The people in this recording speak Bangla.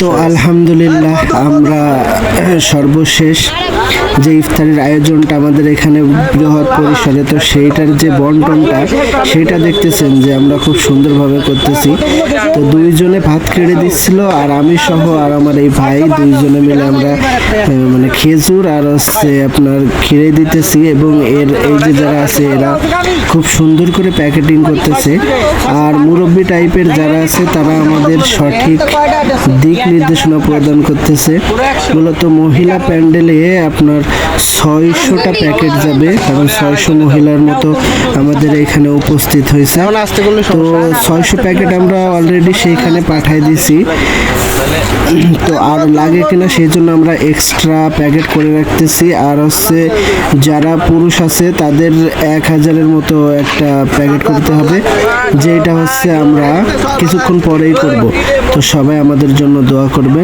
তো আলহামদুলিল্লাহ আমরা সর্বশেষ যে ইফতারের আয়োজনটা আমাদের এখানে বৃহৎ পরিসরে, তো সেইটার যে বন্টনটা সেটা দেখতেছেন যে আমরা খুব সুন্দরভাবে করতেছি। তো দুইজনে ভাত কেড়ে দিচ্ছিল আর আমি সহ আর আমার এই ভাই দুইজনে মিলে আমরা মানে খেজুর আর হচ্ছে আপনার খিরে দিতেছি, এবং এই যে যারা আছে এরা খুব সুন্দর করে প্যাকেটিং করতেছে। আর মুরব্বি টাইপের যারা আছে তারা আমাদের সঠিক দিক নির্দেশনা প্রদান করতেছে। মূলত মহিলা প্যান্ডেলে আপনার 600টা প্যাকেট যাবে, কারণ 600 মহিলার মতো আমাদের এখানে উপস্থিত হয়েছে। তো 600 প্যাকেট আমরা অলরেডি সেইখানে পাঠাই দিছি। তো আর লাগে কিনা সেই জন্য আমরা এক্সট্রা প্যাকেট করে রাখতেছি। আর হচ্ছে যারা পুরুষ আছে তাদের 1000-এর মতো একটা প্যাকেট করতে হবে, যেটা হচ্ছে আমরা কিছুক্ষণ পরেই করব। তো সবাই আমাদের জন্য দোয়া করবেন।